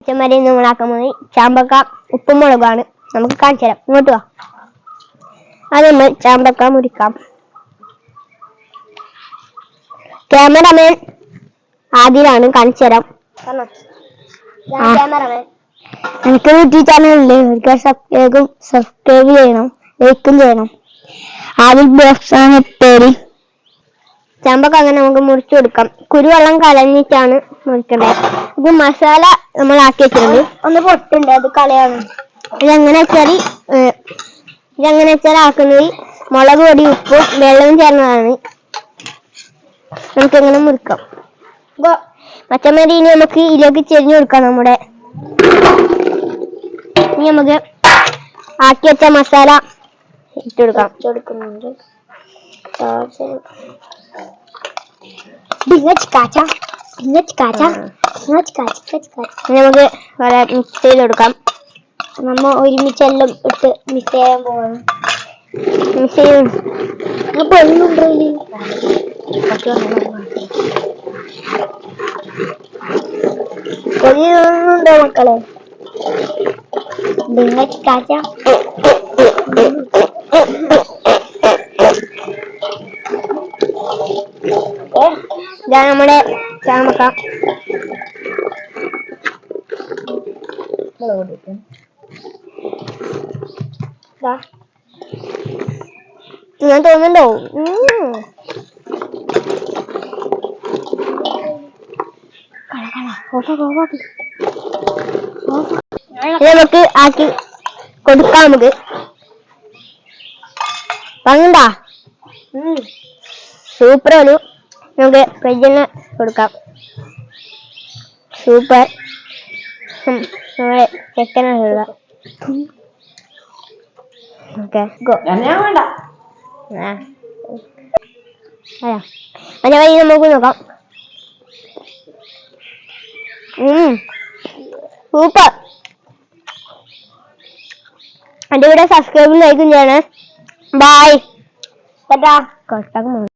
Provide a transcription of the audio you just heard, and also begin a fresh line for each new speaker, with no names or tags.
അച്ഛന്മാരെ നമ്മളാക്കാൻ മതി. ചാമ്പക്ക ഉപ്പും മുളകാണ്. നമുക്ക് കാണിച്ചു തരാം. ഇങ്ങോട്ട് വാ. അത് നമ്മൾ ചാമ്പക്ക മുറിക്കാം. ക്യാമറമാൻ ആദ്യമാണ് കാണിച്ചു തരാം. എനിക്ക് യൂട്യൂബ് ചാനലുണ്ട്. സബ്സ്ക്രൈബ് ചെയ്യണം, ലൈക്കും ചെയ്യണം. ആദ്യം ബോക്സാണ് പേര്. ചാമ്പക്ക അങ്ങനെ നമുക്ക് മുറിച്ചു കൊടുക്കാം. കുരുവെള്ളം കളഞ്ഞിട്ടാണ് മുറിക്കേണ്ടത്. ഇത് മസാല നമ്മൾ ആക്കി വെച്ചിട്ടുണ്ട്. ഒന്ന് പൊട്ടുണ്ട്, അത് കളയാണ്. ഇതെങ്ങനെ വെച്ചാൽ ആക്കുന്നത് മുളക് പൊടി ഉപ്പും വെള്ളവും ചേർന്നതാണ്. നമുക്കെങ്ങനെ മുറിക്കാം. പച്ചമരി ഇനി നമുക്ക് ഇതിലേക്ക് ചെരിഞ്ഞു കൊടുക്കാം. ഇനി നമുക്ക് ആക്കി വെച്ച മസാല ഇട്ടെടുക്കാം. നമുക്ക് വളരെ മിക്സ് ചെയ്ത് കൊടുക്കാം. നമ്മ ഒരുമിച്ചെല്ലാം ഇട്ട് മിക്സ് ചെയ്യാൻ പോവാണ്. മിക്സ് ചെയ്യും. കൊതിയുണ്ടോ മക്കളെ? ഇതാണ് നമ്മുടെ ചാമ്പക്ക. ഞാൻ തോന്നുന്നുണ്ടോ? നമുക്ക് ആക്കി കൊടുക്കാം. നമുക്ക് വാങ്ങണ്ടാ? സൂപ്പർ. നമുക്ക് ഫ്രിഡ്ജിന് കൊടുക്കാം. സൂപ്പർ. നമ്മളെ ചെക്കനുള്ള ഓക്കെ അതിന്റെ വഴി നമുക്ക് നോക്കാം. സൂപ്പർ. എന്റെ വീഡിയോ സബ്സ്ക്രൈബും ലൈക്കും ചെയ്യണേ. ബൈ.